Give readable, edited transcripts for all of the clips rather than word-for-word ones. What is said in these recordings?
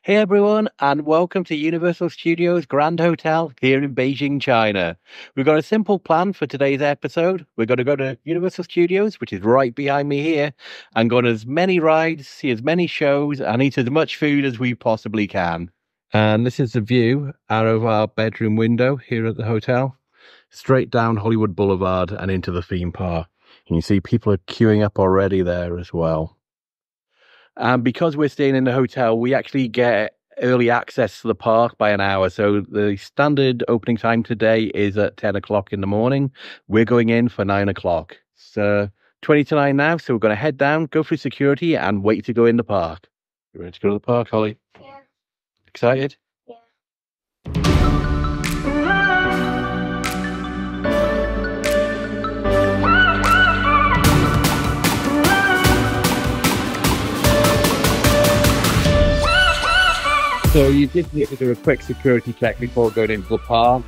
Hey everyone, and welcome to Universal Studios Grand Hotel here in Beijing, China. We've got a simple plan for today's episode. We're going to go to Universal Studios, which is right behind me here, and go on as many rides, see as many shows, and eat as much food as we possibly can. And this is the view out of our bedroom window here at the hotel, straight down Hollywood Boulevard and into the theme park. And you see people are queuing up already there as well. And because we're staying in the hotel, we actually get early access to the park by an hour. So the standard opening time today is at 10 o'clock in the morning. We're going in for 9 o'clock. It's 20 to 9 now, so we're going to head down, go through security, and wait to go in the park. You ready to go to the park, Holly? Yeah. Excited? Yeah. So you did need to do a quick security check before going into the park.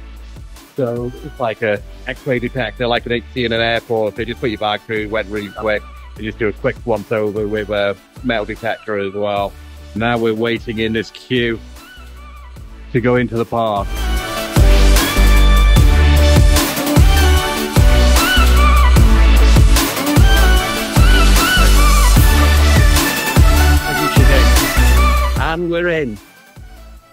So it's like a X-ray detector, like an HC in an airport. They just put your bag through, went really quick. They just do a quick once over with a metal detector as well. Now we're waiting in this queue to go into the park. And we're in.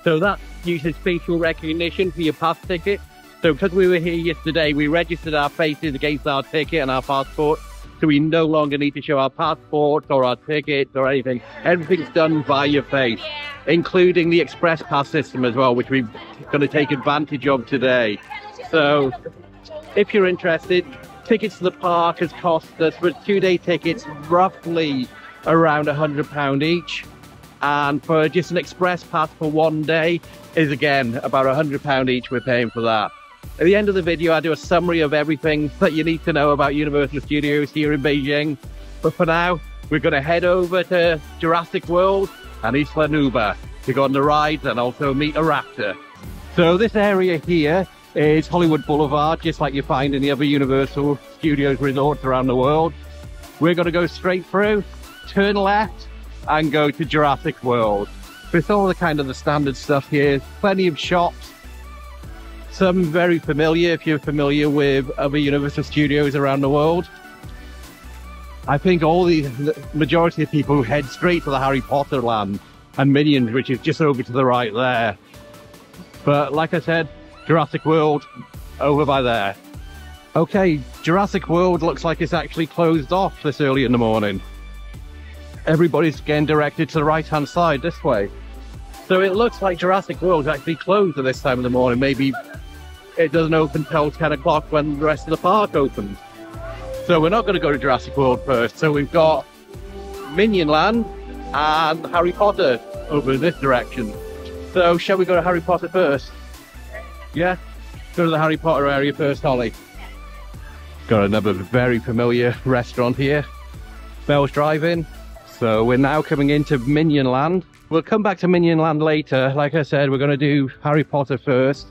So that uses facial recognition for your pass ticket. So because we were here yesterday, we registered our faces against our ticket and our passport. So we no longer need to show our passports or our tickets or anything. Everything's done by your face, including the express pass system as well, which we're going to take advantage of today. So if you're interested, tickets to the park has cost us for 2-day tickets roughly around £100 each. And for just an express pass for 1 day is again about £100 each we're paying for that. At the end of the video, I do a summary of everything that you need to know about Universal Studios here in Beijing. But for now, we're going to head over to Jurassic World and Isla Nublar to go on the rides and also meet a raptor. So this area here is Hollywood Boulevard, just like you find in the other Universal Studios resorts around the world. We're going to go straight through, turn left, and go to Jurassic World. It's all the kind of the standard stuff here. Plenty of shops. Some very familiar if you're familiar with other Universal Studios around the world. I think the majority of people head straight to the Harry Potter land and Minions, which is just over to the right there. But like I said, Jurassic World over by there. Okay, Jurassic World looks like it's actually closed off this early in the morning. Everybody's getting directed to the right-hand side this way. So it looks like Jurassic World is actually closed at this time of the morning. Maybe it doesn't open till 10 o'clock when the rest of the park opens. So we're not going to go to Jurassic World first. So we've got Minion Land and Harry Potter over in this direction. So shall we go to Harry Potter first? Yeah? Go to the Harry Potter area first, Holly. Got another very familiar restaurant here. Bell's Drive-In. So we're now coming into Minion Land. We'll come back to Minion Land later. Like I said, we're going to do Harry Potter first.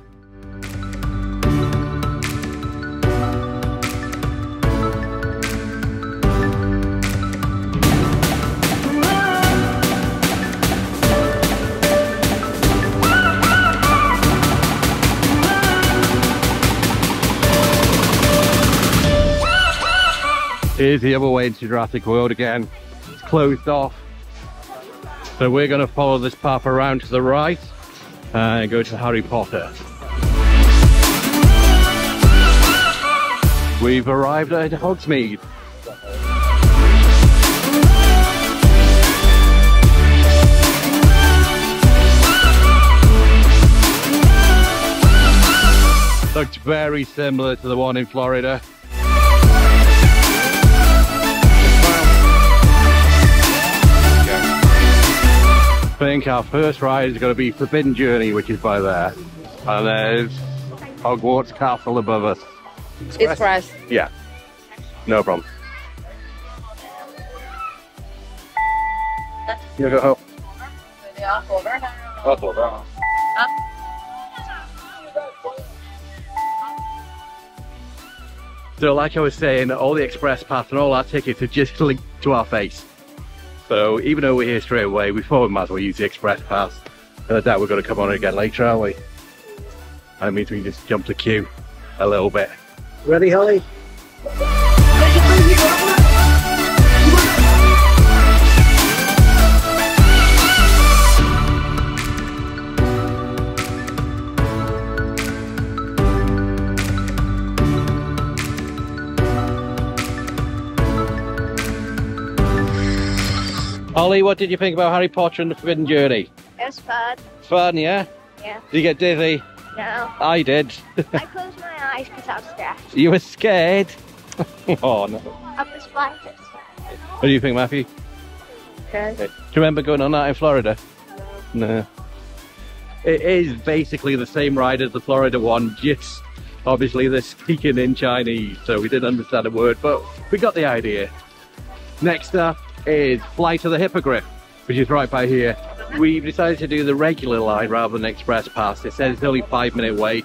Here's the other way into Jurassic World again. Closed off, so we're going to follow this path around to the right and go to Harry Potter. We've arrived at Hogsmead. Looks very similar to the one in Florida. I think our first ride is going to be Forbidden Journey, which is by there. And there's Hogwarts Castle above us. Express. Yeah, no problem. You go home. So like I was saying, all the express pass and all our tickets are just linked to our face. So even though we're here straight away, we thought we might as well use the express pass. I doubt we're going to come on again later, are we? That means we can just jump the queue a little bit. Ready, Holly? Ollie, what did you think about Harry Potter and the Forbidden Journey? It was fun. Fun, yeah? Yeah. Did you get dizzy? No. I did. I closed my eyes because I was scared. You were scared? Oh no. Of the spiders. What do you think, Matthew? Good. Do you remember going on that in Florida? No. It is basically the same ride as the Florida one, just obviously they're speaking in Chinese, so we didn't understand a word, but we got the idea. Next up is Flight of the HippoGriff, which is right by here. We've decided to do the regular line rather than express pass. It says it's only 5-minute wait.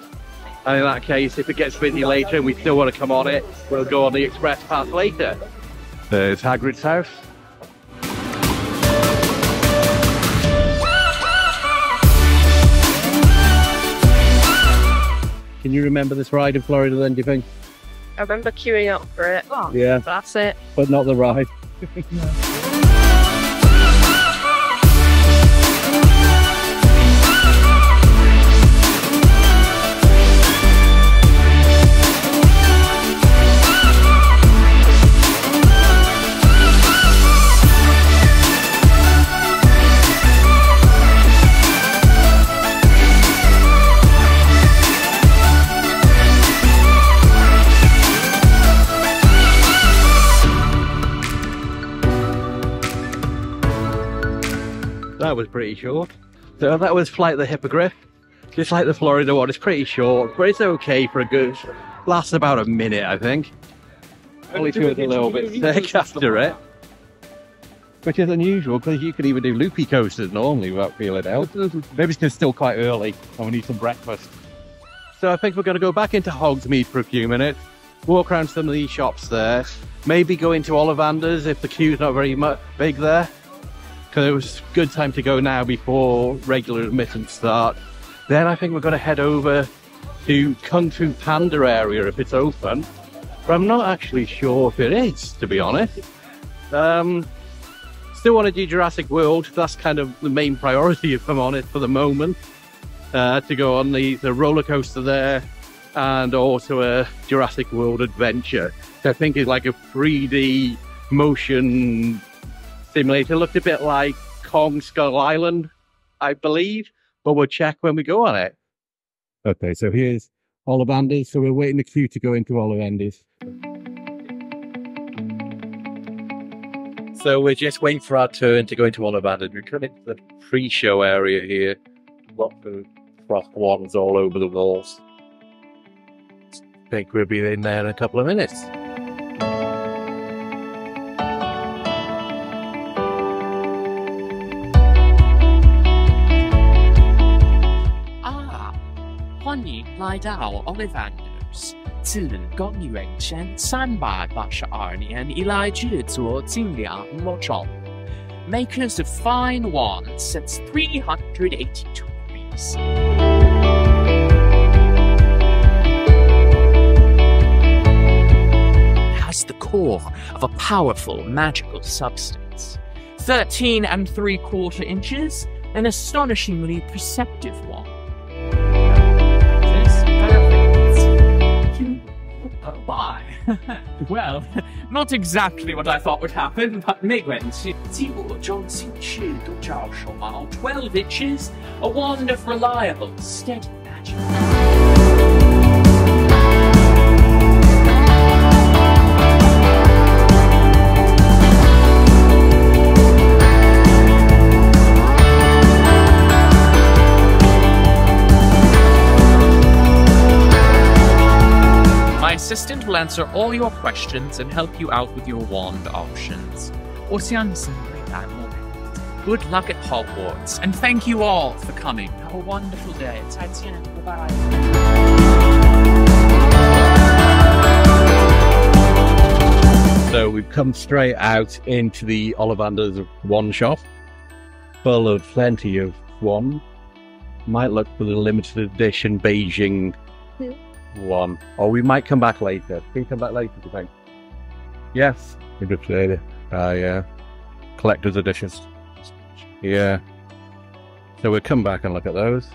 And in that case, if it gets busy later and we still want to come on it, we'll go on the express pass later. There's Hagrid's house. Can you remember this ride in Florida then, do you think? I remember queuing up for it. Oh, yeah. That's it. But not the ride. That was pretty short. So that was Flight of the HippoGriff. Just like the Florida one, it's pretty short, but it's okay for a good, lasts about a minute, I think. Only feels a little bit sick after it. Which is unusual, because you could even do loopy coasters normally without feeling out. Maybe it's because it's still quite early and we need some breakfast. So I think we're going to go back into Hogsmead for a few minutes, walk around some of these shops there, maybe go into Ollivanders if the queue's not very big there. Because it was a good time to go now before regular admittance start. Then I think we're going to head over to Fu Panda area if it's open. But I'm not actually sure if it is, to be honest. Still want to do Jurassic World. That's kind of the main priority, if I'm honest, for the moment. To go on the roller coaster there, and also a Jurassic World Adventure. Which I think is like a 3D motion simulator. Looked a bit like Kong Skull Island, I believe, but we'll check when we go on it. Okay, so here's Ollivanders, so we're waiting the queue to go into Ollivanders. So we're just waiting for our turn to go into Ollivanders. We're coming to the pre-show area here. Lots of frost ones all over the walls. I think we'll be in there in a couple of minutes. Ollivanders 自公元前382年以来制作精良模种 Makers of fine wands since 382 BC. Has the core of a powerful magical substance. 13 3/4 inches, an astonishingly perceptive one. Why? Well, not exactly what I thought would happen, but 12 inches, a wand of reliable, steady magic. My assistant will answer all your questions and help you out with your wand options. Good luck at Hogwarts, and thank you all for coming. Have a wonderful day. Bye-bye. So we've come straight out into the Ollivanders wand shop, full of plenty of wand. Might look for the limited edition Beijing one. Or we might come back later. Can we come back later, do you think? Yes. Yeah. Collector's editions. Yeah. So we'll come back and look at those.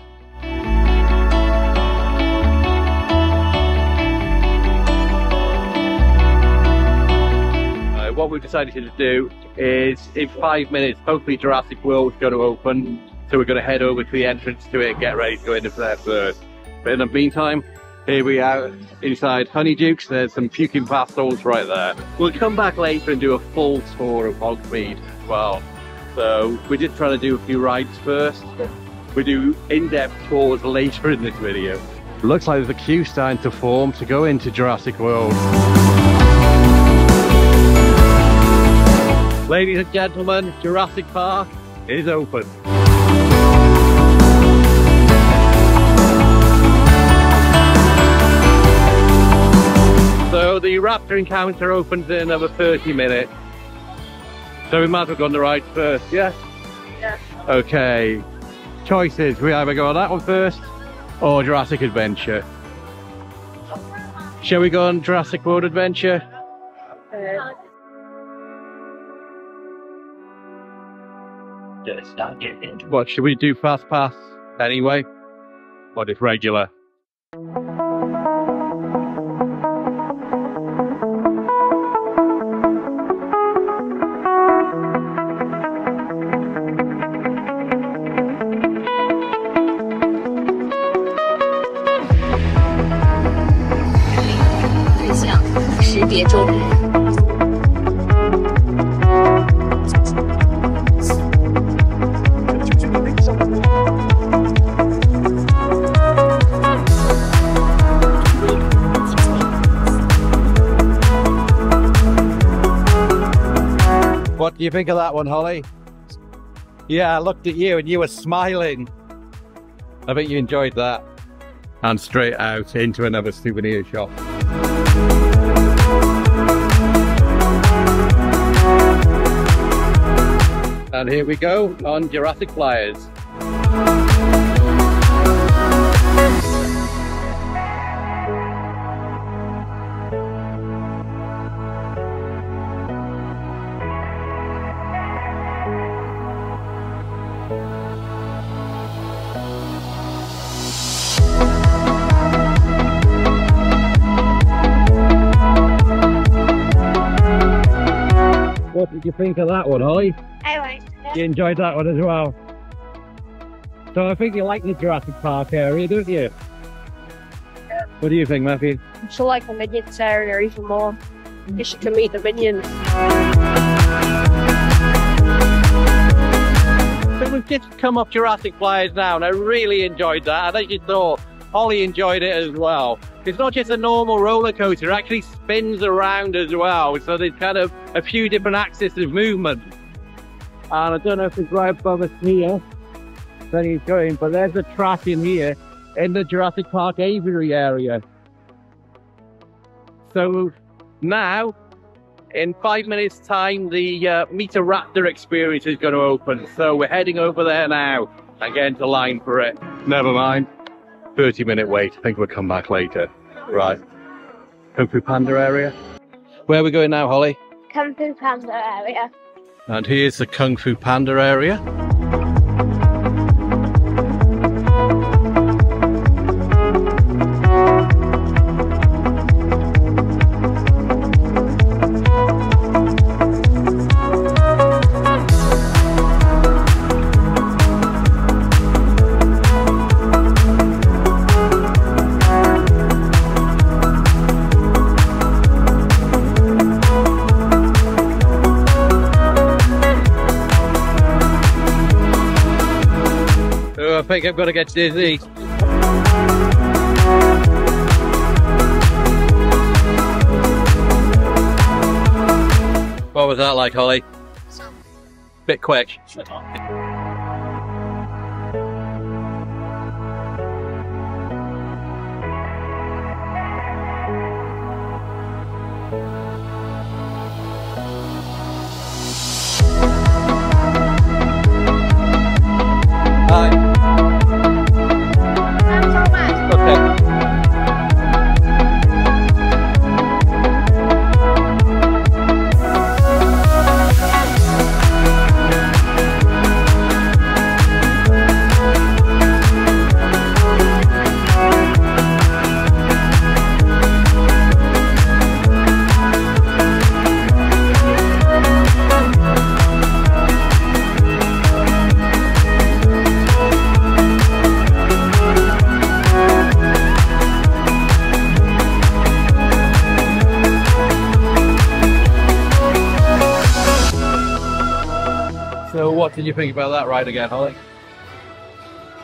What we've decided to do is, in 5 minutes, hopefully Jurassic World is going to open. So we're going to head over to the entrance to it and get ready to go into there first. But in the meantime, here we are inside Honeydukes. There's some puking pastels right there. We'll come back later and do a full tour of Hogsmead as well. So we're just trying to do a few rides first. We'll do in-depth tours later in this video. Looks like there's a queue starting to form to go into Jurassic World. Ladies and gentlemen, Jurassic Park is open. So the raptor encounter opens in another 30 minutes. So we might as well go on the ride first, yes? Yeah. Okay. Choices, we either go on that one first or Jurassic Adventure. Shall we go on Jurassic World Adventure? What, should we do fast pass anyway? Or just regular? What do you think of that one, Holly? Yeah, I looked at you and you were smiling. I think you enjoyed that. And straight out into another souvenir shop. And here we go on Jurassic Flyers. What did you think of that one, Holly? I liked it. You enjoyed that one as well. So I think you like the Jurassic Park area, don't you? Yeah. What do you think, Matthew? I still like the Minions area even more. You can meet the Minions. So we've just come off Jurassic Flyers now, and I really enjoyed that. And as you saw, Holly enjoyed it as well. It's not just a normal roller coaster, it actually spins around as well. So there's kind of a few different axes of movement. And I don't know if it's right above us here that he's going, but there's a track in here in the Jurassic Park aviary area. So now, in 5 minutes time, the Meet a Raptor experience is going to open. So we're heading over there now and getting to line for it. Never mind. 30-minute wait. I think we'll come back later. Right. Kung Fu Panda area. Where are we going now, Holly? Kung Fu Panda area. And here's the Kung Fu Panda area. I think I'm going to get dizzy. What was that like, Holly? Bit quick. Hi. So what did you think about that ride again, Holly?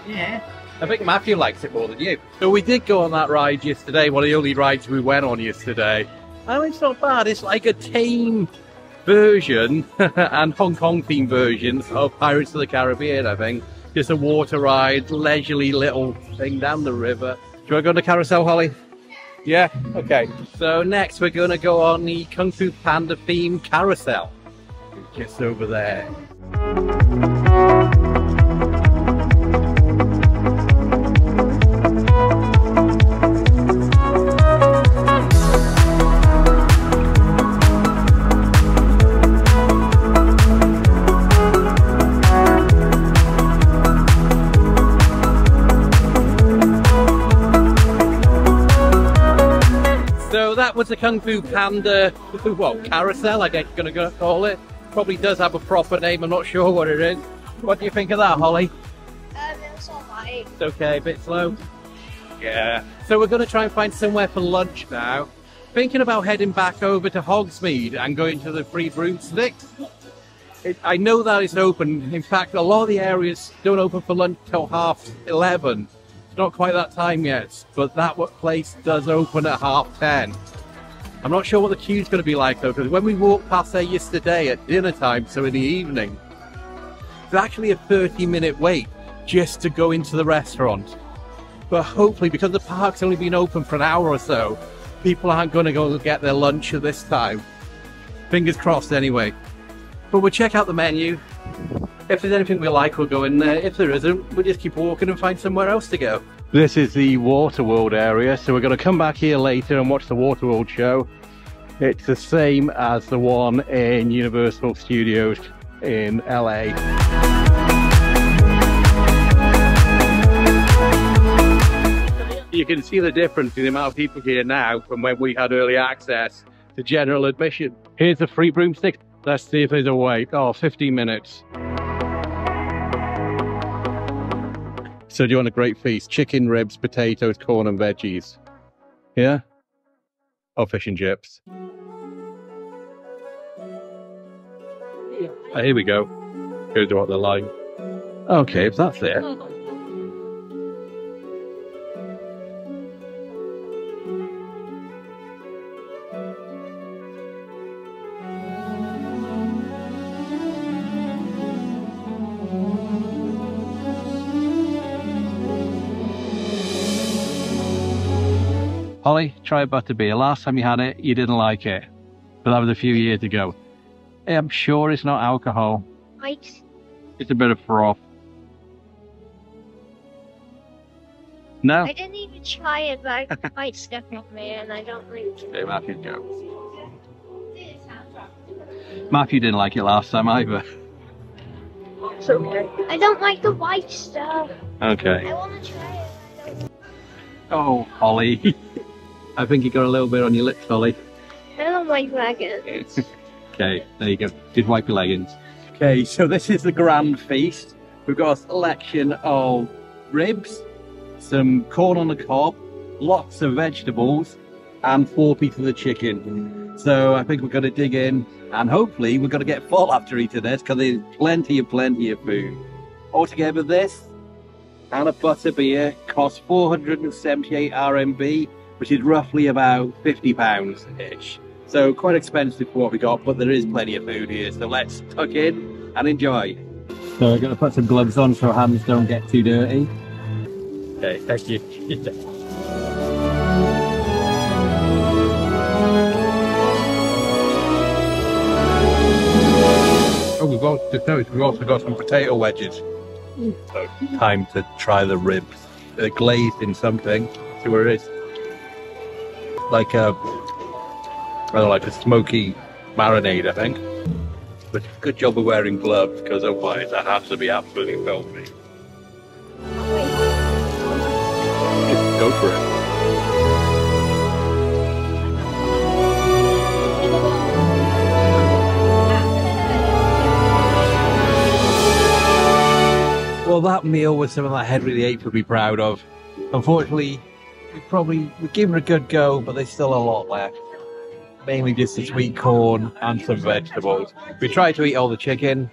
Yeah. I think Matthew likes it more than you. So we did go on that ride yesterday, one of the only rides we went on yesterday. And it's not bad, it's like a tame version and Hong Kong themed version of Pirates of the Caribbean, I think. Just a water ride, leisurely little thing down the river. Do you want to go on the carousel, Holly? Yeah? Okay. So next we're going to go on the Kung Fu Panda themed carousel. Just over there. So that was the Kung Fu Panda, well, carousel, I guess you're going to call it. Probably does have a proper name, I'm not sure what it is. What do you think of that, Holly? It's alright. It's okay, a bit slow. Yeah. So we're going to try and find somewhere for lunch now. Thinking about heading back over to Hogsmead and going to the free Broomsticks. I know that it's open. In fact, a lot of the areas don't open for lunch till 11:30. It's not quite that time yet, but that place does open at 10:30. I'm not sure what the queue's going to be like though, because when we walked past there yesterday at dinner time, so in the evening, it's actually a 30-minute wait just to go into the restaurant. But hopefully, because the park's only been open for an hour or so, people aren't going to go get their lunch at this time. Fingers crossed anyway. But we'll check out the menu. If there's anything we like, we'll go in there. If there isn't, we'll just keep walking and find somewhere else to go. This is the Waterworld area, so we're going to come back here later and watch the Waterworld show. It's the same as the one in Universal Studios in LA. You can see the difference in the amount of people here now from when we had early access to general admission. Here's the free Broomsticks. Let's see if there's a wait. Oh, 15 minutes. So do you want a great feast? Chicken, ribs, potatoes, corn and veggies. Yeah? Oh, fish and chips. Oh, here we go. Here's what they're like. Okay, if that's it. Holly, try a butterbeer. Last time you had it, you didn't like it. But that was a few years ago. I'm sure it's not alcohol. Ice. It's a bit of froth. No? I didn't even try it, but I might step on me and I don't really care. Okay, Matthew, go. Matthew didn't like it last time either. It's okay. I don't like the white stuff. Okay. I want to try it. Oh, Holly. I think you got a little bit on your lips, Holly. I don't like dragons. Okay, there you go. Just wipe your leggings. Okay, so this is the grand feast. We've got a selection of ribs, some corn on the cob, lots of vegetables, and 4 pieces of chicken. So I think we're going to dig in, and hopefully we're going to get full after eating this, because there's plenty of food. Altogether, this and a butterbeer costs 478 RMB, which is roughly about £50-ish. So quite expensive for what we got, but there is plenty of food here. So let's tuck in and enjoy. So we're going to put some gloves on so our hands don't get too dirty. Okay, thank you. Oh, we've also got some potato wedges. So time to try the ribs. They're glazed in something. See where it is. Like a, I don't know, like a smoky marinade, I think. But good job of wearing gloves, because otherwise that has to be absolutely filthy. Just go for it. Well, that meal was something that Henry VIII would be proud of. Unfortunately, we've given it a good go, but there's still a lot left. Mainly just the sweet corn and some vegetables. We tried to eat all the chicken,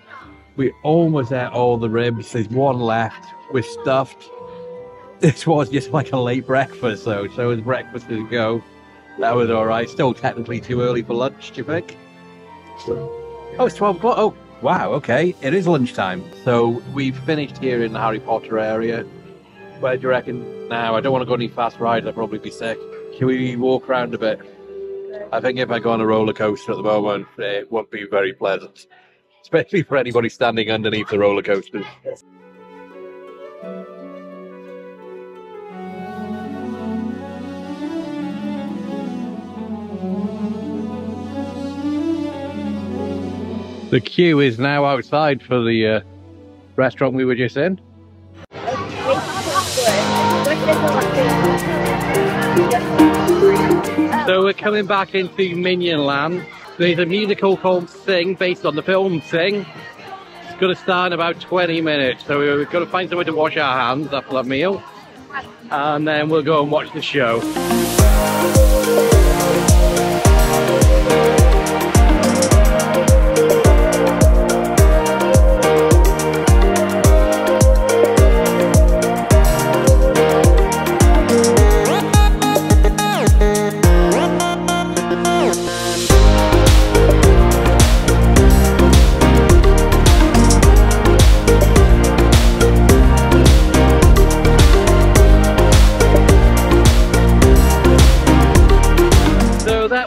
We almost ate all the ribs. There's one left. We're stuffed. This was just like a late breakfast, though. So as breakfast to go, that was all right. Still technically too early for lunch, do you think? Oh, it's 12 o'clock. Oh, wow. Okay, it is lunchtime. So we've finished here in the Harry Potter area. Where do you reckon now? I don't want to go any fast rides. I'll probably be sick. Can we walk around a bit? I think if I go on a roller coaster at the moment, it won't be very pleasant. Especially for anybody standing underneath the roller coasters. The queue is now outside for the restaurant we were just in. So we're coming back into Minion Land. There's a musical called Sing, based on the film Sing. It's going to start in about 20 minutes. So we've got to find somewhere to wash our hands after that meal. And then we'll go and watch the show.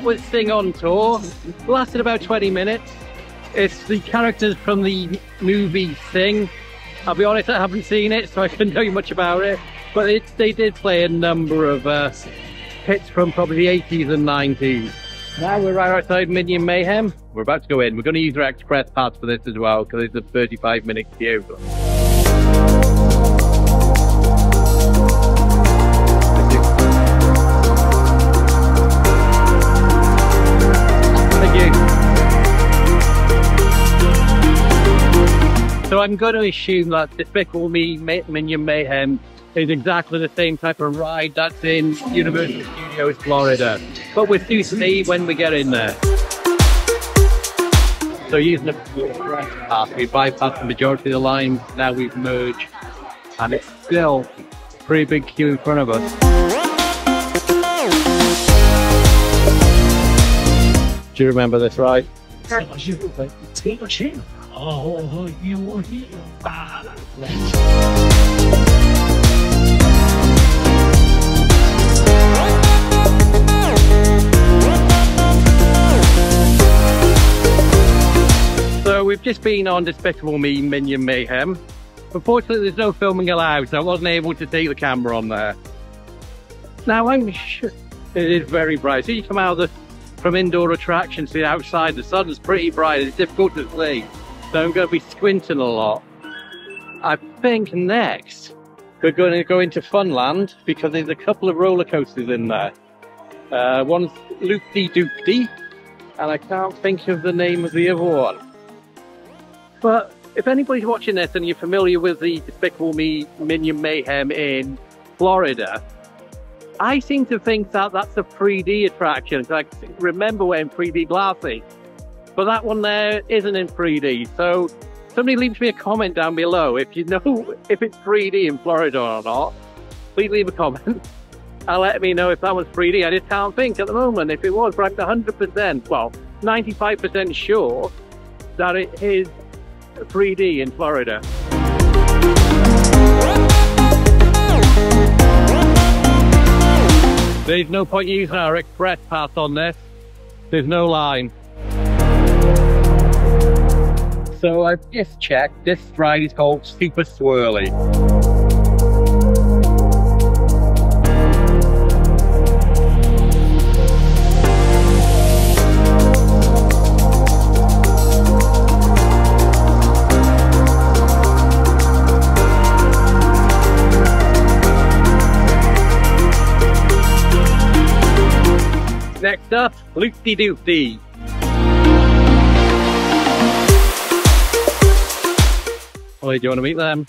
Was Sing on tour, lasted about 20 minutes. It's the characters from the movie Sing. I'll be honest, I haven't seen it, so I couldn't tell you much about it, but they did play a number of hits from probably the 80s and 90s. Now we're right outside Minion Mayhem. We're about to go in. We're going to use our express pass for this as well, because it's a 35-minute queue. So I'm going to assume that Despicable Me Minion Mayhem is exactly the same type of ride that's in Universal Studios Florida. But we'll see when we get in there. So using the pass, we bypassed the majority of the line, now we've merged. And it's still a pretty big queue in front of us. Do you remember this ride? Oh, you are here. So we've just been on Despicable Me Minion Mayhem. Unfortunately, there's no filming allowed, so I wasn't able to take the camera on there. Now I'm sure it is very bright. So you come out from indoor attractions to the outside, the sun's pretty bright. It's difficult to see. So I'm going to be squinting a lot. I think next we're going to go into Funland because there's a couple of roller coasters in there. One's Loop-de-Doop-de, and I can't think of the name of the other one. But if anybody's watching this and you're familiar with the Despicable Me Minion Mayhem in Florida, I seem to think that that's a 3D attraction. So I remember wearing 3D glasses. But that one there isn't in 3D, so somebody leaves me a comment down below. If you know if it's 3D in Florida or not, please leave a comment and let me know if that was 3D. I just can't think at the moment if it was, but I'm 100%, well, 95% sure that it is 3D in Florida. There's no point using our express pass on this. There's no line. So I've just checked, this ride is called Super Swirly. Next up, Loop-de-Doop-de. Ollie, do you want to meet them?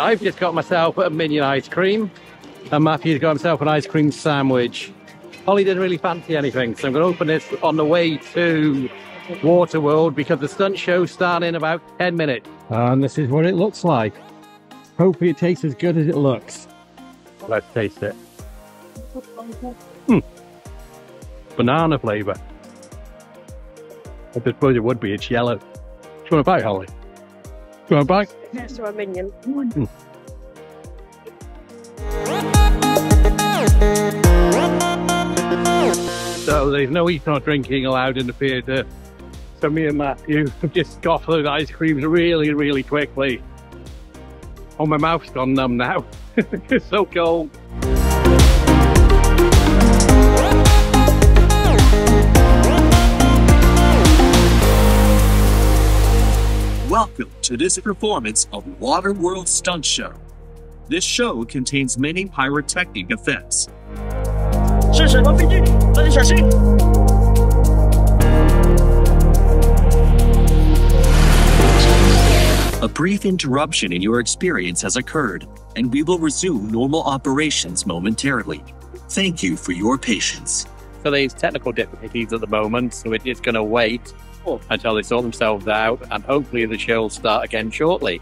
I've just got myself a minion ice cream, and Matthew's got himself an ice cream sandwich. Holly didn't really fancy anything, so I'm going to open this on the way to Waterworld because the stunt show's starting in about 10 minutes. And this is what it looks like. Hopefully it tastes as good as it looks. Let's taste it. Banana flavour. I suppose it would be, it's yellow. Do you want a bite, Holly? Do you want a bite? Yes, to a minion. So there's no eating or drinking allowed in the theatre. So me and Matthew have just scoffed those ice creams really, really quickly. Oh, my mouth's gone numb now. It's so cold. Welcome to this performance of Waterworld Stunt Show. This show contains many pyrotechnic effects. A brief interruption in your experience has occurred, and we will resume normal operations momentarily. Thank you for your patience. So there's technical difficulties at the moment, so we're just going to wait until they sort themselves out, and hopefully the show will start again shortly.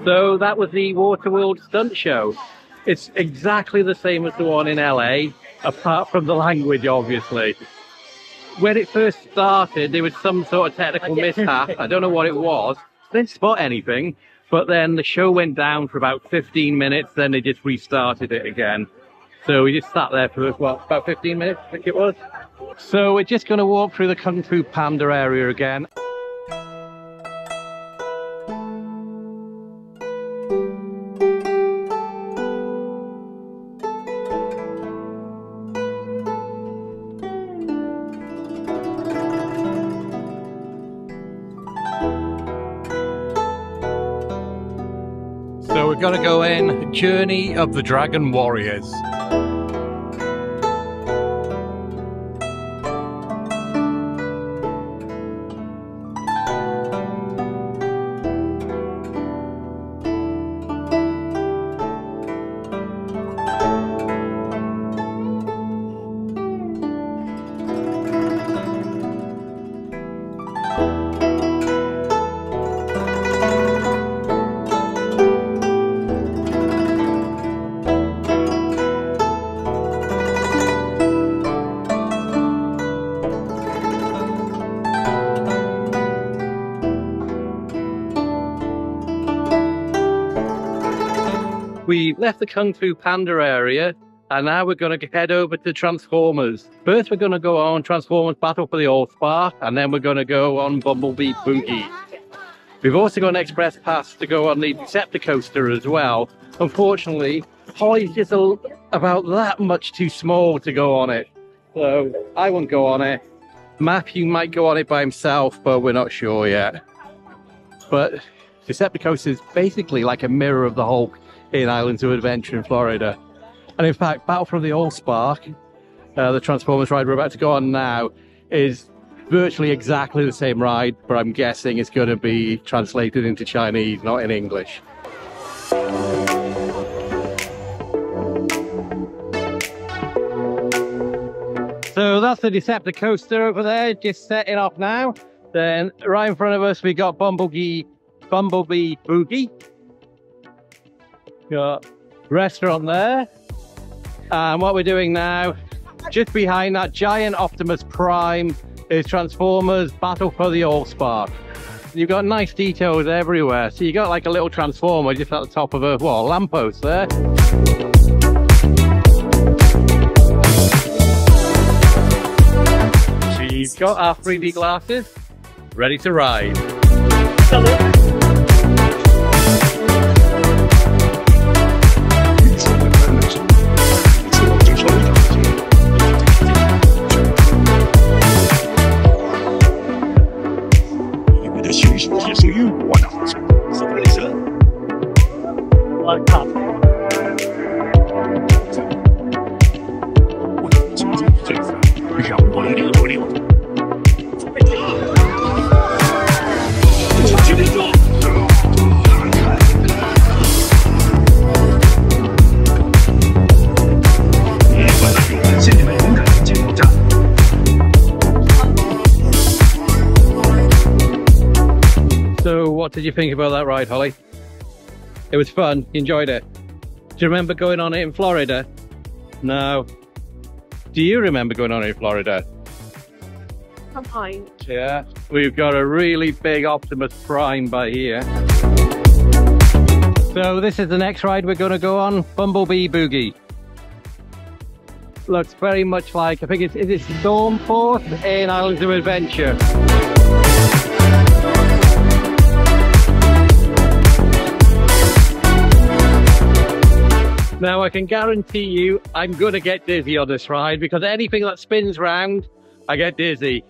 So that was the Waterworld stunt show. It's exactly the same as the one in LA, apart from the language, obviously. When it first started, there was some sort of technical mishap. I don't know what it was. I didn't spot anything, but then the show went down for about 15 minutes, then they just restarted it again. So we just sat there for, what, about 15 minutes, I think it was. So we're just going to walk through the Kung Fu Panda area again. So we're going to go in Journey of the Dragon Warriors. We left the Kung Fu Panda area, and now we're going to head over to Transformers. First, we're going to go on Transformers Battle for the All-Spark, and then we're going to go on Bumblebee Boogie. We've also got an express pass to go on the Decepticoaster as well. Unfortunately, Holly's just about that much too small to go on it, so I won't go on it. Matthew might go on it by himself, but we're not sure yet. But Decepticoaster is basically like a mirror of the Hulk in Islands of Adventure in Florida. And in fact, Battle for the All-Spark, the Transformers ride we're about to go on now, is virtually exactly the same ride, but I'm guessing it's going to be translated into Chinese, not in English. So that's the Decepticoaster over there, just setting off now. Then right in front of us we got Bumblebee Boogie. Got restaurant there. And what we're doing now, just behind that giant Optimus Prime, is Transformers Battle for the Allspark. You've got nice details everywhere. So you got like a little Transformer just at the top of a lamppost there. She's got our 3D glasses, ready to ride. So what did you think about that ride, Holly? It was fun, you enjoyed it. Do you remember going on it in Florida? No. Do you remember going on it in Florida? Sometimes. Yeah. We've got a really big Optimus Prime by here. So this is the next ride we're going to go on, Bumblebee Boogie. Looks very much like, I think is it Stormforce in Islands of Adventure. Now I can guarantee you I'm going to get dizzy on this ride because anything that spins round, I get dizzy.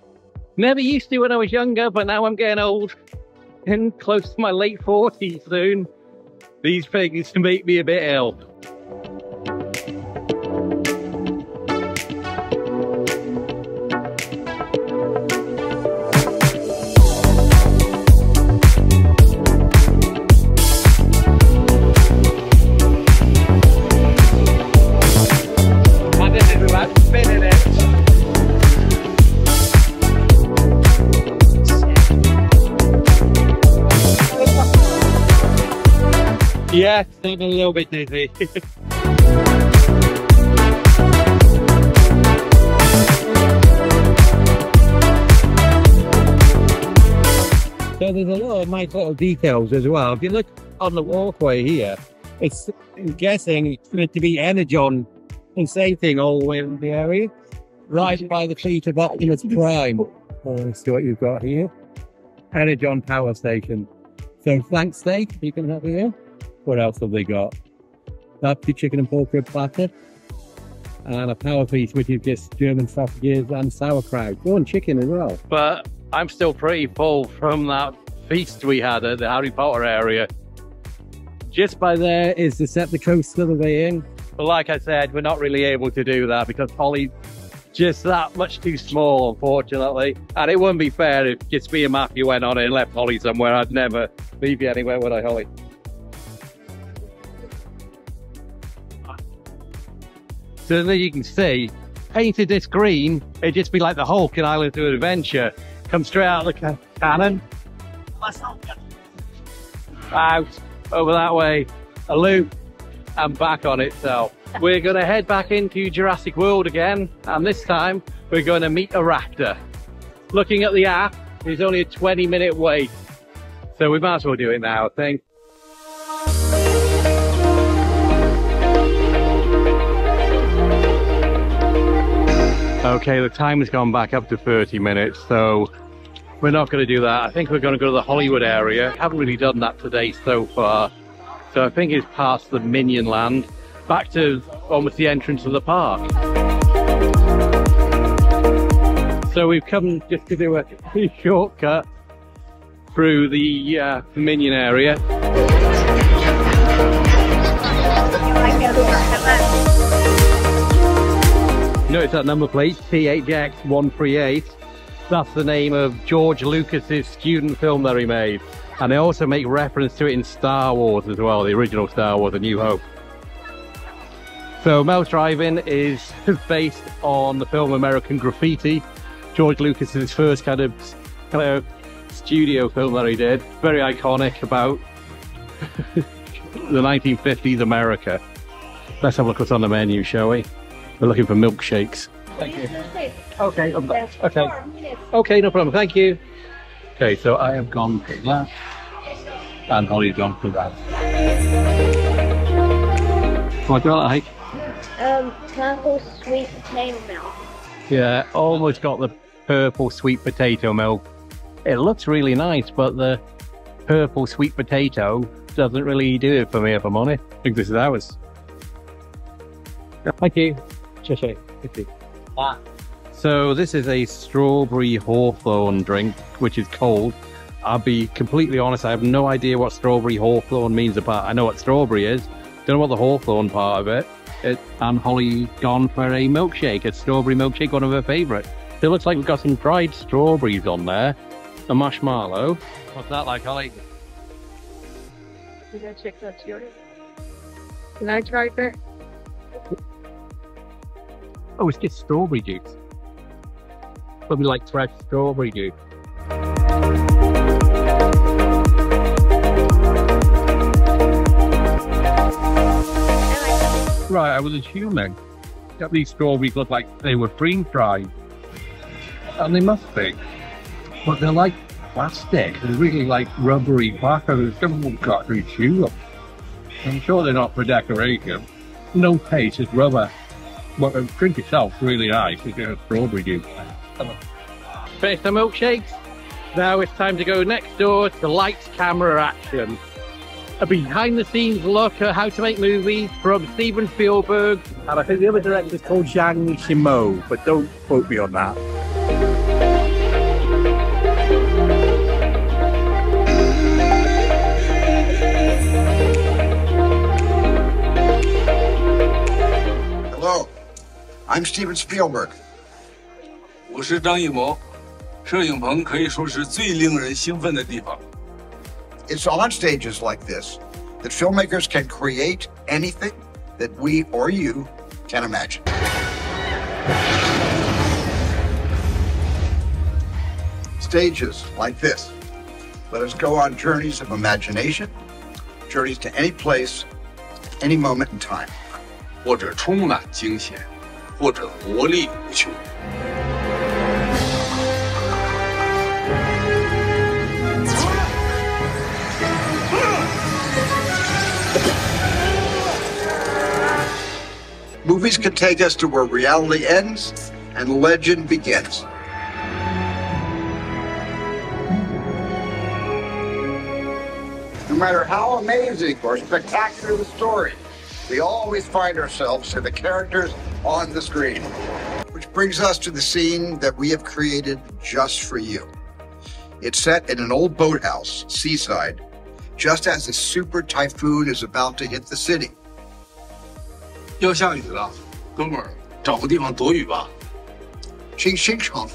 Never used to when I was younger, but now I'm getting old and close to my late 40s soon. These things make me a bit ill. Yeah, I'm a little bit dizzy. So there's a lot of nice little details as well. If you look on the walkway here, I'm guessing it's going to be Energon pulsating all the way in the area, right by the feet of Optimus Prime. Let's see what you've got here. Energon power station. So flank steak you can have here. What else have they got? Barbecue chicken and pork rib platter. And a power piece, which is just German sausages and sauerkraut. Oh, and chicken as well. But I'm still pretty full from that feast we had at the Harry Potter area. Just by there is the Decepticon the way in. But like I said, we're not really able to do that because Holly's just that much too small, unfortunately. And it wouldn't be fair if just me and Matthew went on it and left Holly somewhere. I'd never leave you anywhere, would I, Holly? So that you can see, painted this green, it'd just be like the Hulk in Islands of Adventure. Come straight out of the cannon. Out, over that way, a loop, and back on itself. We're going to head back into Jurassic World again, and this time we're going to meet a raptor. Looking at the app, it's only a 20-minute wait, so we might as well do it now, I think. Okay, the time has gone back up to 30 minutes, so we're not going to do that. I think we're going to go to the Hollywood area. Haven't really done that today so far. So I think it's past the Minion Land, back to almost the entrance of the park. So we've come just to do a shortcut through the Minion area. Notice that number plate, THX138. That's the name of George Lucas's student film that he made. And they also make reference to it in Star Wars as well, the original Star Wars, A New Hope. So Mel's Drive-In is based on the film American Graffiti, George Lucas's first kind of studio film that he did. Very iconic about the 1950s America. Let's have a look what's on the menu, shall we? We're looking for milkshakes. Thank you. Okay, okay. Okay, no problem. Thank you. Okay, so I have gone for that. And Holly's gone for that. What do you like? Purple sweet potato milk. Yeah, almost got the purple sweet potato milk. It looks really nice, but the purple sweet potato doesn't really do it for me, if I'm honest. I think this is ours. Thank you. So this is a strawberry hawthorn drink, which is cold. I'll be completely honest, I have no idea what strawberry hawthorn means apart. I know what strawberry is, don't know what the hawthorn part of it. And Holly gone for a milkshake, a strawberry milkshake, one of her favourites. It looks like we've got some dried strawberries on there. A marshmallow. What's that like, Holly? You gotta check that yours. Can I try it? Oh, it's just strawberry juice. Probably like fresh strawberry juice. Right, I was assuming that these strawberries look like they were freeze-dried. And they must be. But they're like plastic. They're really like rubbery plastic. Someone's got to chew them. I'm sure they're not for decoration. No taste, it's rubber. But the drink itself is really nice. It's just a strawberry juice. Finished the milkshakes. Now it's time to go next door to lights, camera, action. A behind-the-scenes look at how to make movies from Steven Spielberg. And I think the other director's called Zhang Yimou, but don't quote me on that. Hello, I'm Steven Spielberg. 我是张艺谋，摄影棚可以说是最令人兴奋的地方。 It's on stages like this that filmmakers can create anything that we or you can imagine. Stages like this let us go on journeys of imagination, journeys to any place, any moment in time. 或者充满惊险，或者活力无穷。 Movies can take us to where reality ends and legend begins. No matter how amazing or spectacular the story, we always find ourselves in the characters on the screen. Which brings us to the scene that we have created just for you. It's set in an old boathouse, seaside, just as a super typhoon is about to hit the city. 要下雨了，哥们儿，找个地方躲雨吧。Ching ching chong.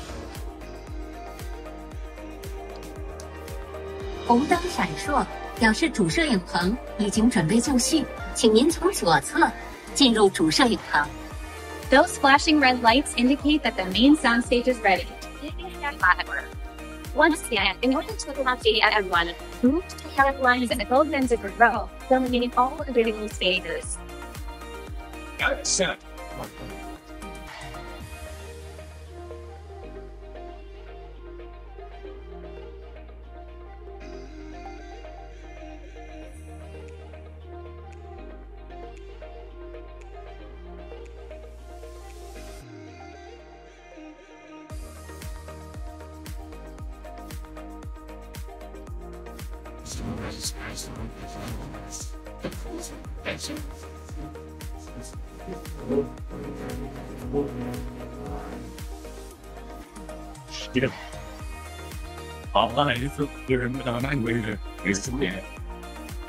红灯闪烁，表示主摄影棚已经准备就绪，请您从左侧进入主摄影棚。Those flashing red lights indicate that the main soundstage is ready. Once again, in order to accommodate everyone, move to the yellow lines and both ends of the row, eliminating all individual stages.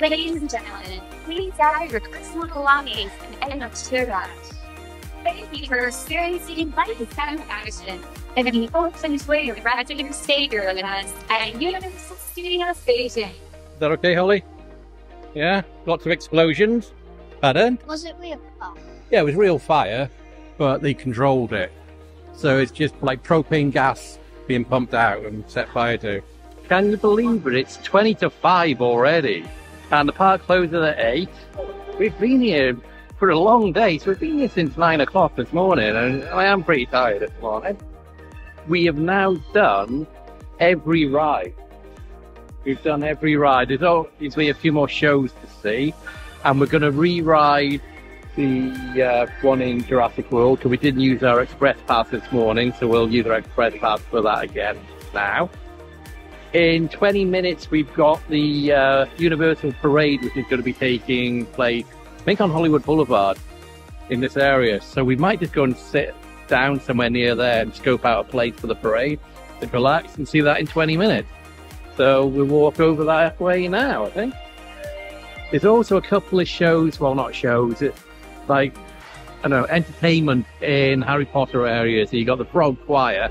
Ladies and gentlemen, please gather your personal belongings and end up to rush. Thank you for experiencing life satisfaction. And if you hope to enjoy your graduating stay here with us at Universal Studios Beijing. Is that okay, Holly? Yeah? Lots of explosions? Pardon? Was it real? Oh. Yeah, it was real fire, but they controlled it. So it's just like propane gas being pumped out and set fire to. Can you believe it? It's 20 to 5 already. And the park closes at 8. We've been here for a long day, so we've been here since 9 o'clock this morning, and I am pretty tired this morning. We have now done every ride. We've done every ride. There's obviously a few more shows to see, and we're going to re-ride the one in Jurassic World, because we didn't use our express pass this morning, so we'll use our express pass for that again now. In 20 minutes we've got the Universal Parade, which is going to be taking place, I think, on Hollywood Boulevard in this area, so we might just go and sit down somewhere near there and scope out a place for the parade and relax and see that in 20 minutes. So we'll walk over that way now, I think. There's also a couple of shows, well, not shows, it's like, I don't know, entertainment in Harry Potter areas. So you got the Frog Choir.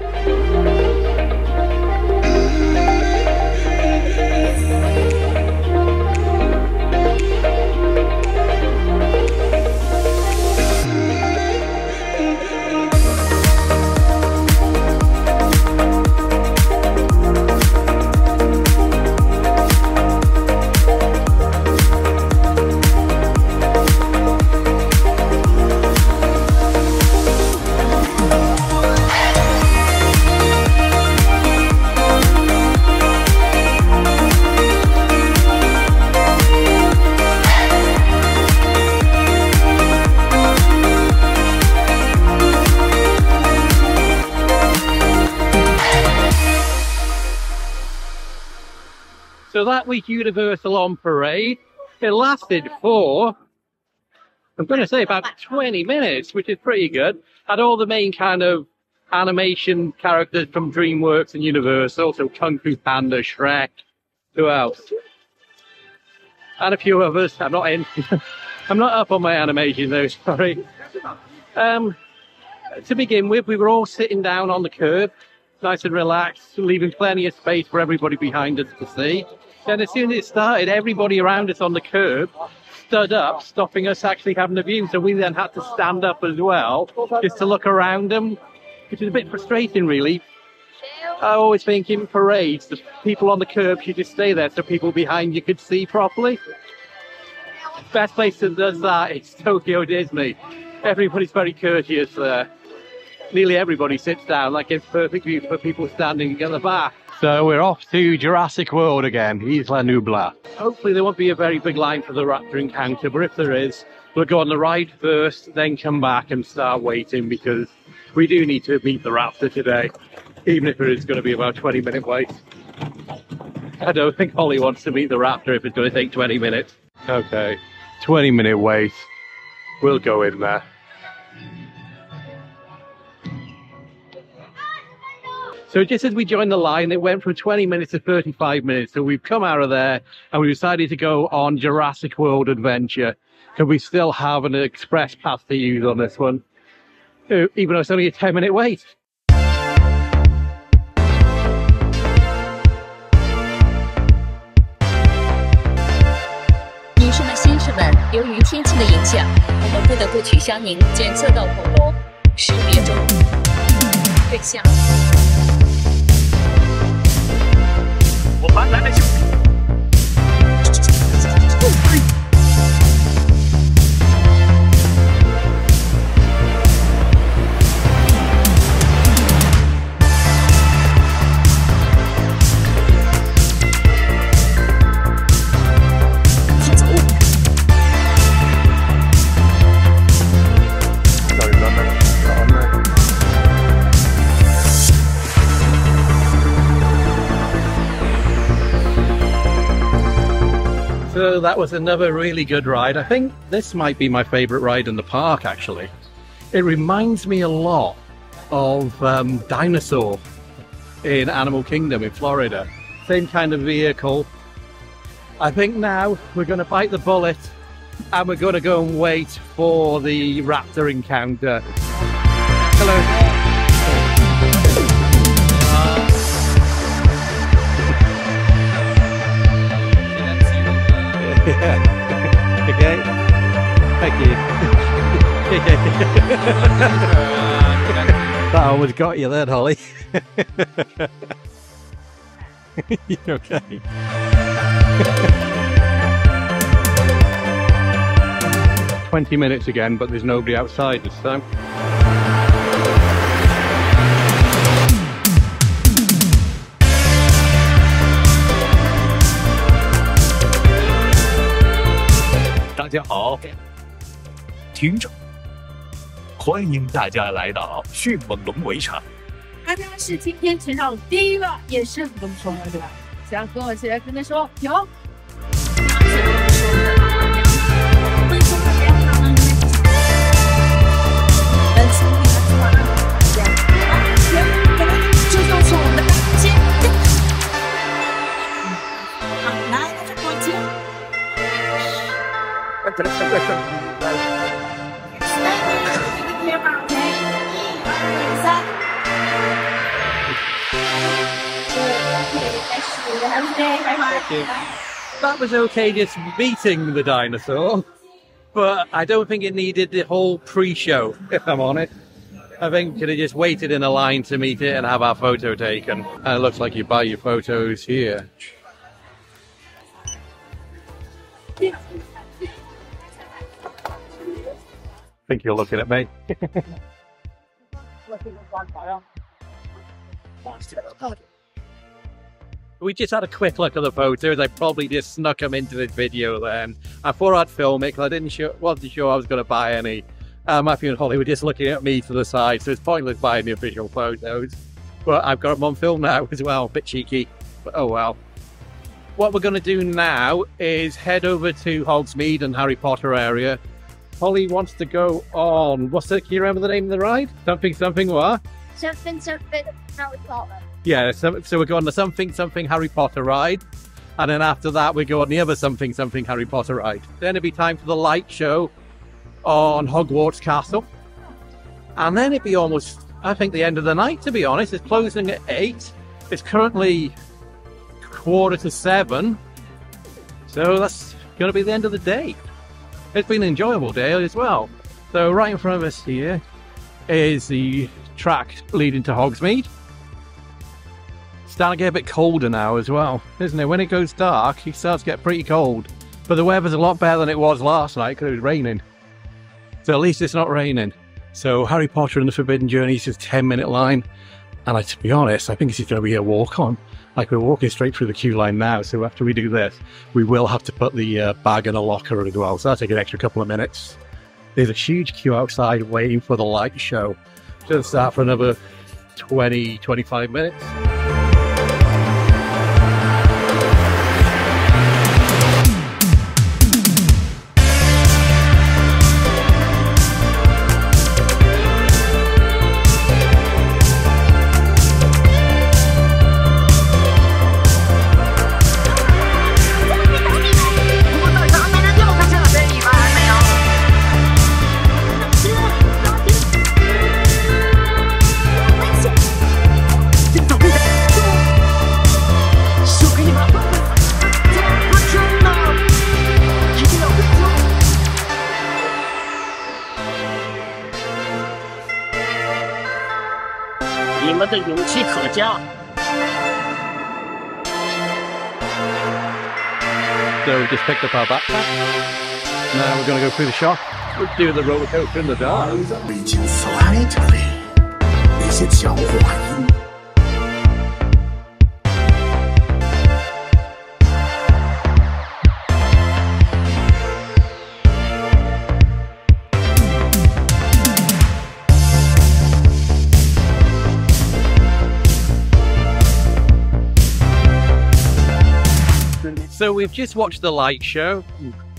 So that week Universal on parade, it lasted for, I'm going to say, about 20 minutes, which is pretty good. Had all the main kind of animation characters from DreamWorks and Universal, so Kung Fu Panda, Shrek, who else? And a few others. I'm not in. I'm not up on my animation though, sorry. To begin with, we were all sitting down on the curb, nice and relaxed, leaving plenty of space for everybody behind us to see. Then as soon as it started, everybody around us on the curb stood up, stopping us actually having a view. So we then had to stand up as well, just to look around them, which is a bit frustrating, really. I always think in parades, the people on the curb should just stay there so people behind you could see properly. Best place that does that is Tokyo Disney. Everybody's very courteous there. Nearly everybody sits down, like it's perfect view for people standing at the back. So we're off to Jurassic World again, Isla Nublar. Hopefully there won't be a very big line for the raptor encounter, but if there is, we'll go on the ride first, then come back and start waiting, because we do need to meet the raptor today, even if it is going to be about a 20-minute wait. I don't think Holly wants to meet the raptor if it's going to take 20 minutes. Okay, 20-minute wait. We'll go in there. So just as we joined the line, it went from 20 minutes to 35 minutes. So we've come out of there and we decided to go on Jurassic World Adventure. Because we still have an express pass to use on this one, even though it's only a 10-minute wait. 女士们、先生们，由于天气的影响，我们不得不取消您检测到恐龙识别中对象。我搬来了兄弟。 So that was another really good ride. I think this might be my favorite ride in the park, actually. It reminds me a lot of Dinosaur in Animal Kingdom in Florida. Same kind of vehicle. I think now we're going to bite the bullet and we're going to go and wait for the raptor encounter. Hello. Yeah. Okay. Thank you. That almost got you then, Holly. You okay? 20 minutes again, but there's nobody outside this time.大家好，听众，欢迎大家来到迅猛龙围场。他们是今天全场第一个也是龙说的，对吧？想跟我一起来跟他说有。这就是我们的大街。来，这过去。That was okay just meeting the dinosaur, but I don't think it needed the whole pre-show, if I'm honest. I think we could have just waited in a line to meet it and have our photo taken. And it looks like you buy your photos here. I think you're looking at me. We just had a quick look at the photos. I probably just snuck them into this video then. I thought I'd film it because I wasn't sure I was going to buy any. Matthew and Holly were just looking at me to the side, so it's pointless buying the official photos. But I've got them on film now as well. A bit cheeky, but oh well. What we're going to do now is head over to Hogsmead and Harry Potter area. Holly wants to go on, can you remember the name of the ride? Something what? Something Harry Potter. Yeah, so we're going on the something Harry Potter ride, and then after that we go on the other something Harry Potter ride. Then it'll be time for the light show on Hogwarts Castle, and then it'd be almost, I think, the end of the night, to be honest. It's closing at 8. It's currently 6:45, so that's going to be the end of the day. It's been an enjoyable day as well. So right in front of us here is the track leading to Hogsmead. Starting to get a bit colder now as well, isn't it? When it goes dark, it starts to get pretty cold. But the weather's a lot better than it was last night because it was raining. So at least it's not raining. So Harry Potter and the Forbidden Journey is just a 10-minute line. And to be honest, I think it's going to be a walk-on. Like, we're walking straight through the queue line now. So after we do this, we will have to put the bag in a locker as well. So that'll take an extra couple of minutes. There's a huge queue outside waiting for the light show. Should start for another 20-25 minutes. So we just picked up our backpack. Now we're going to go through the shop. We're doing the roller coaster in the dark. 已经 slightly 那些交换。 So we've just watched the light show.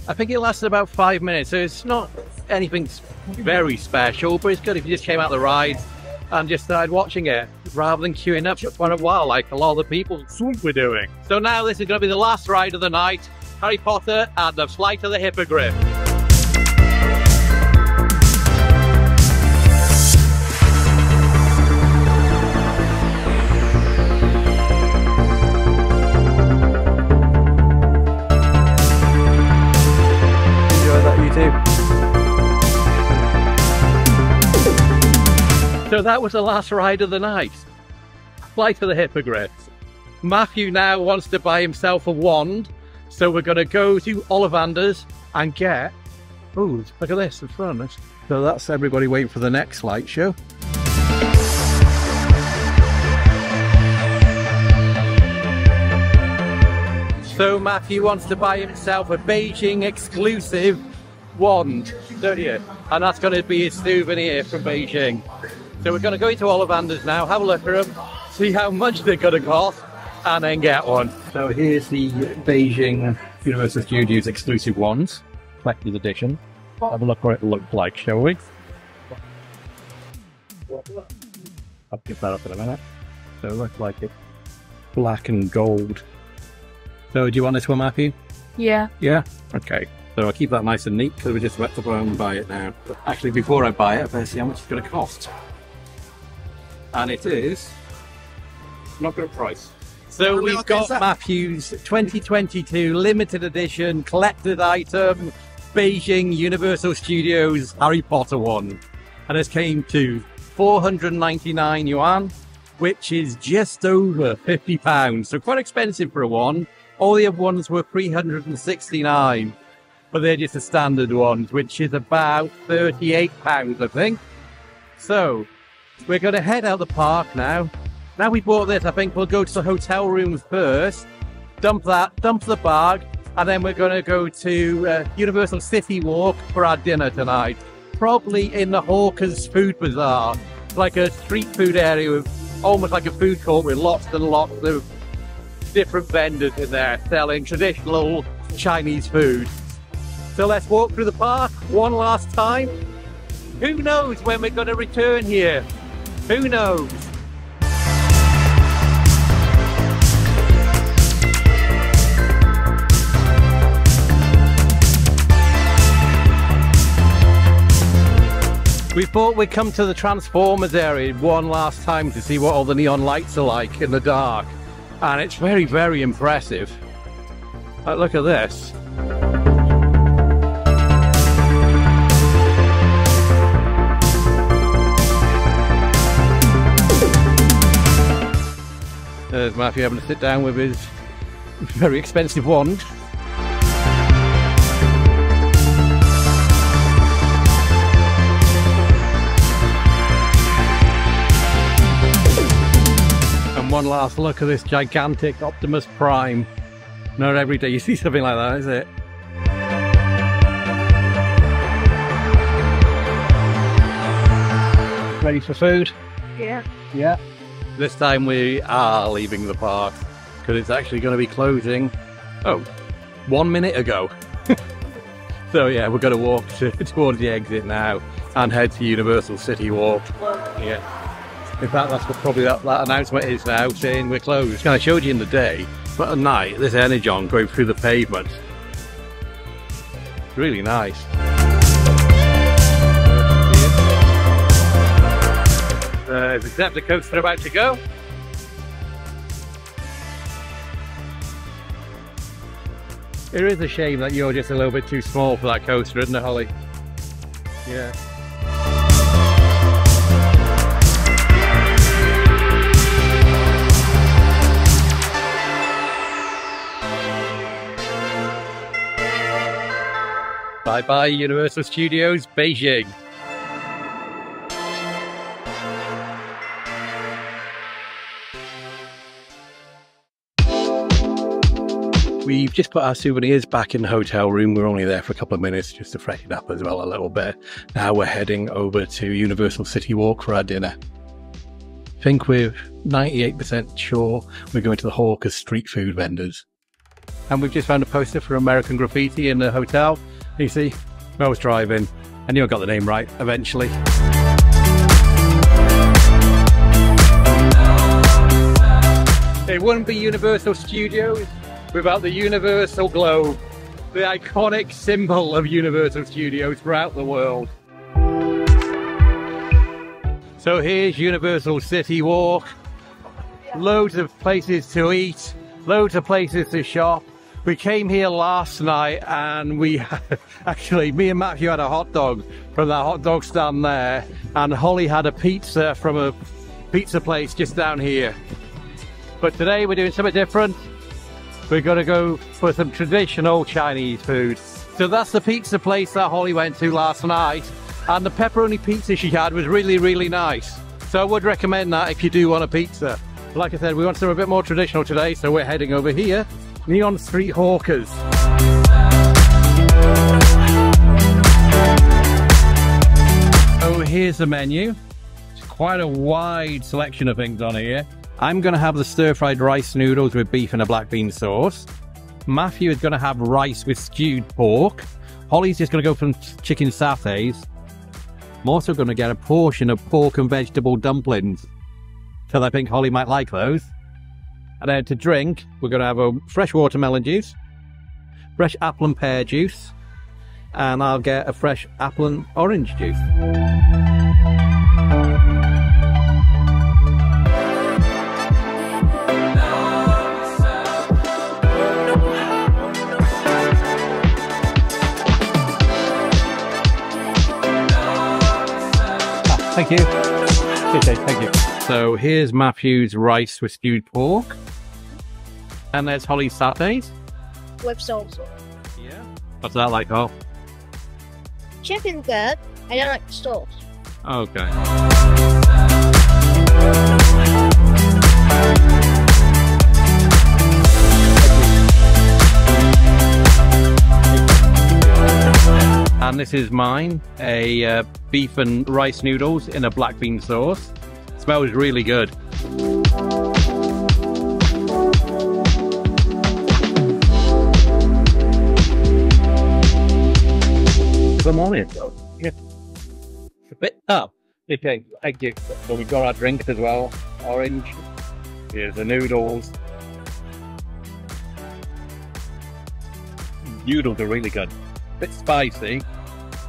I think it lasted about 5 minutes, so it's not anything very special, but it's good if you just came out the ride and just started watching it, rather than queuing up for a while like a lot of the people were doing. So now this is going to be the last ride of the night, Harry Potter and the Flight of the HippoGriff. So that was the last ride of the night. Flight of the Hippogriff. Matthew now wants to buy himself a wand, so we're going to go to Ollivanders and get Ooh, look at this, the front. So that's everybody waiting for the next light show. So Matthew wants to buy himself a Beijing exclusive wand, don't you? And that's going to be his souvenir from Beijing. So we're going to go into Ollivanders now, have a look at them, see how much they're going to cost, and then get one. So here's the Beijing Universal Studios exclusive wands, collector's edition. Have a look what it looks like, shall we? I'll give that up in a minute. So it looks like it's black and gold. So do you want this one, Matthew? Yeah. Yeah? Okay. So I'll keep that nice and neat because we're just about to go and buy it now. But actually, before I buy it, I better see how much it's going to cost. And it is not going to price. So we've got Matthew's 2022 limited edition collected item Beijing Universal Studios Harry Potter wand. And this came to 499 yuan, which is just over £50. So quite expensive for a wand. All the other ones were 369, but they're just the standard ones, which is about £38, I think. So we're going to head out the park now. Now we bought this, I think we'll go to the hotel rooms first, dump the bag, and then we're going to go to Universal City Walk for our dinner tonight. Probably in the Hawker's Food Bazaar. It's like a street food area with almost like a food court with lots and lots of different vendors in there selling traditional Chinese food. So let's walk through the park one last time. Who knows when we're going to return here? Who knows? We thought we'd come to the Transformers area one last time to see what all the neon lights are like in the dark. And it's very, very impressive. Look at this. There's Matthew having to sit down with his very expensive wand. One last look at this gigantic Optimus Prime. Not every day you see something like that, is it? Ready for food? Yeah. Yeah. This time we are leaving the park because it's actually going to be closing, 1 minute ago. So yeah, we're going to walk towards the exit now and head to Universal City Walk. Yeah. In fact, that's what probably that announcement is now, saying we're closed. I showed you in the day, but at night, this energon going through the pavement. It's really nice. Is the Decepticon coaster about to go? It is a shame that you're just a little bit too small for that coaster, isn't it, Holly? Yeah. Bye-bye, Universal Studios Beijing. We've just put our souvenirs back in the hotel room. We're only there for a couple of minutes just to freshen up as well a little bit. Now we're heading over to Universal City Walk for our dinner. I think we're 98% sure we're going to the Hawker's street food vendors. And we've just found a poster for American Graffiti in the hotel. You see, I was driving. I knew I got the name right eventually. It wouldn't be Universal Studios without the Universal Globe, the iconic symbol of Universal Studios throughout the world. So here's Universal City Walk. Loads of places to eat, loads of places to shop. We came here last night and we actually, me and Matthew had a hot dog from that hot dog stand there, and Holly had a pizza from a pizza place just down here. But today we're doing something different. We're going to go for some traditional Chinese food. So that's the pizza place that Holly went to last night. And the pepperoni pizza she had was really, really nice. So I would recommend that if you do want a pizza. Like I said, we want something a bit more traditional today, so we're heading over here. Neon Street Hawkers. So here's the menu. It's quite a wide selection of things on here. I'm going to have the stir-fried rice noodles with beef and a black bean sauce. Matthew is going to have rice with stewed pork. Holly's just going to go for chicken satays. I'm also going to get a portion of pork and vegetable dumplings, because I think Holly might like those. And then to drink, we're going to have a fresh watermelon juice, fresh apple and pear juice, and I'll get a fresh apple and orange juice. Thank you. Okay, thank you. So here's Matthew's rice with stewed pork. And there's Holly's satays. With sauce. Yeah. What's that like, Hol? Chicken's good. I don't like the sauce. Okay. And this is mine, a beef and rice noodles in a black bean sauce. It smells really good. Good morning. Yeah. A bit up. Okay, thank you. So we've got our drinks as well. Orange. Here's the noodles. Noodles are really good. Bit spicy,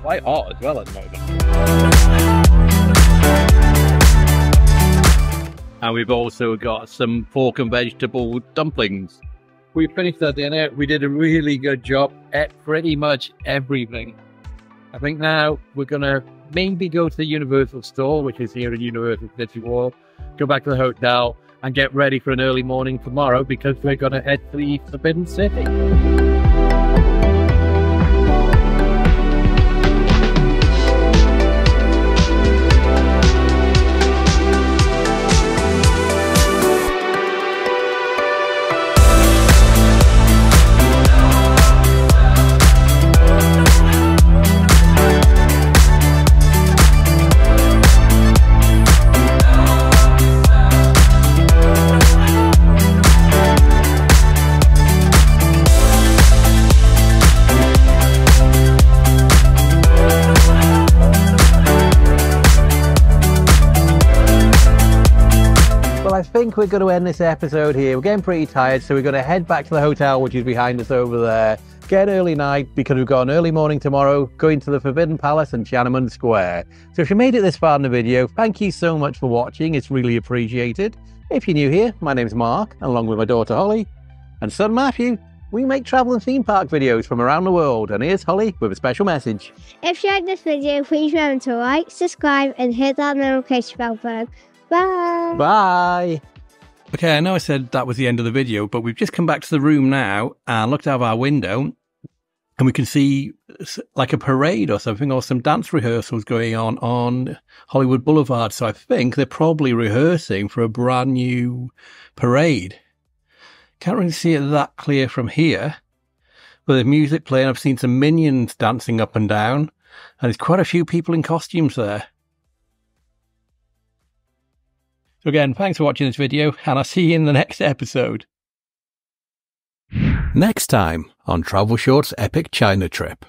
quite hot as well at the moment. And we've also got some pork and vegetable dumplings. We finished our dinner. We did a really good job at pretty much everything. I think now we're gonna maybe go to the Universal store, which is here in Universal City World, go back to the hotel and get ready for an early morning tomorrow because we're gonna head to the Forbidden City. I think we're going to end this episode here. We're getting pretty tired, so we're going to head back to the hotel, which is behind us over there. Get an early night because we've got an early morning tomorrow, going to the Forbidden Palace and Tiananmen Square. So if you made it this far in the video, thank you so much for watching. It's really appreciated. If you're new here, my name's Mark, along with my daughter Holly and son Matthew. We make travel and theme park videos from around the world, and here's Holly with a special message. If you liked this video, please remember to like, subscribe, and hit that notification bell button. Bye. Bye. Okay, I know I said that was the end of the video, but we've just come back to the room now and looked out of our window and we can see like a parade or something, or some dance rehearsals going on Hollywood Boulevard. So I think they're probably rehearsing for a brand new parade. Can't really see it that clear from here, but there's music playing. I've seen some minions dancing up and down, and there's quite a few people in costumes there. So again, thanks for watching this video, and I'll see you in the next episode. Next time on Travel Short's Epic China Trip.